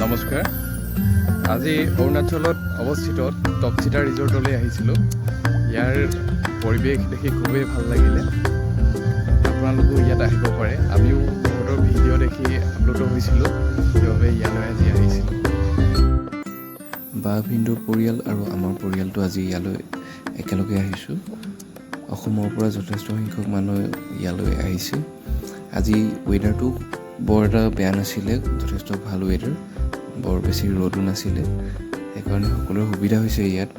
নমস্কাৰ। আজি অৰুণাচলত অৱস্থিত টপচিতা ৰিজৰ্টলৈ আহিছিলোঁ। ইয়াৰ পৰিৱেশ দেখি খুবেই ভাল লাগিলে। আপোনালোকো ইয়াত আহিব পাৰে। আমিও বহুতৰ ভিডিঅ' দেখি আপ্লুত হৈছিলোঁ, সেইবাবে ইয়ালৈ আজি আহিছিলোঁ। বা ভিন্দুৰ পৰিয়াল আৰু আমাৰ পৰিয়ালটো আজি ইয়ালৈ একেলগে আহিছোঁ। অসমৰ পৰা যথেষ্ট সংখ্যক মানুহ ইয়ালৈ আহিছে। আজি ৱেডাৰটো বৰ এটা বেয়া নাছিলে, যথেষ্ট ভাল ৱেডাৰ, বৰ বেছি ৰ'দো নাছিলে, সেইকাৰণে সকলোৰে সুবিধা হৈছে ইয়াত।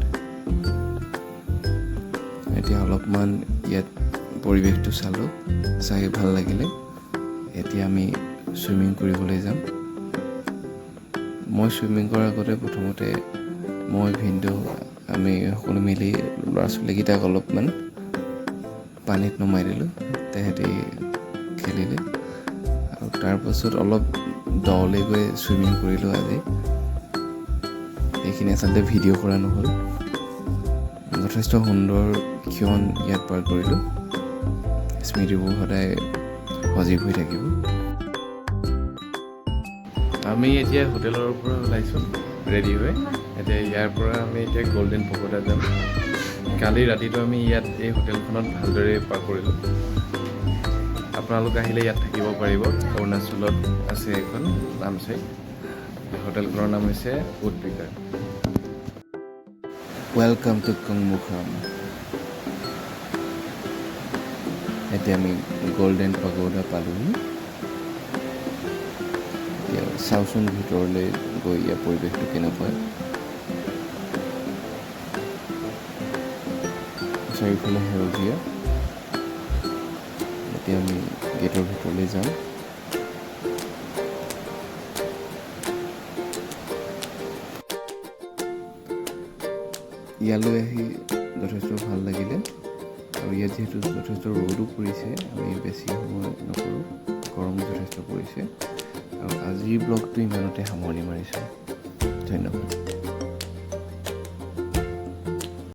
এতিয়া অলপমান ইয়াত পৰিৱেশটো চালোঁ, চাই ভাল লাগিলে। এতিয়া আমি চুইমিং কৰিবলৈ যাম। মই চুইমিং কৰাৰ আগতে প্ৰথমতে মই ভিন্দু আমি সকলো মিলি ল'ৰা ছোৱালীকেইটাক অলপমান পানীত নমাই দিলোঁ, তেহেঁতি খেলিলে আৰু তাৰপাছত অলপ দলৈ গৈ চুইমিং কৰিলোঁ আজি। এইখিনি আচলতে ভিডিঅ' কৰা নহ'ল। যথেষ্ট সুন্দৰ ক্ষণ ইয়াত পাৰ কৰিলোঁ। স্মৃতিবোৰ সদায় সজীৱ হৈ থাকিব। আমি এতিয়া হোটেলৰ পৰা ওলাইছোঁ ৰেডি হৈ। এতিয়া ইয়াৰ পৰা আমি এতিয়া গল্ডেন পগোডা যাম। কালি ৰাতিটো আমি ইয়াত এই হোটেলখনত ভালদৰে পাৰ কৰিলোঁ। আপোনালোক আহিলে ইয়াত থাকিব পাৰিব। অৰুণাচলত আছে এখন নামচাই। হোটেলখনৰ নাম হৈছে উডপিকাৰ। Welcome to কংমুখাম। এতিয়া আমি গল্ডেন পাগোডা পালোঁহি। এতিয়া চাওঁচোন ভিতৰলৈ গৈ ইয়াৰ পৰিৱেশটো কেনেকুৱা। চাৰিওফালে সেউজীয়া। এতিয়া আমি গেটৰ ভিতৰলৈ যাম। ইয়ালৈ আহি যথেষ্ট ভাল লাগিলে আৰু ইয়াত যিহেতু যথেষ্ট ৰ'দো পৰিছে, আমি বেছি সময় নকৰোঁ, গৰমো যথেষ্ট পৰিছে। আৰু আজিৰ ব্লগটো ইমানতে সামৰণি মাৰিছোঁ। ধন্যবাদ।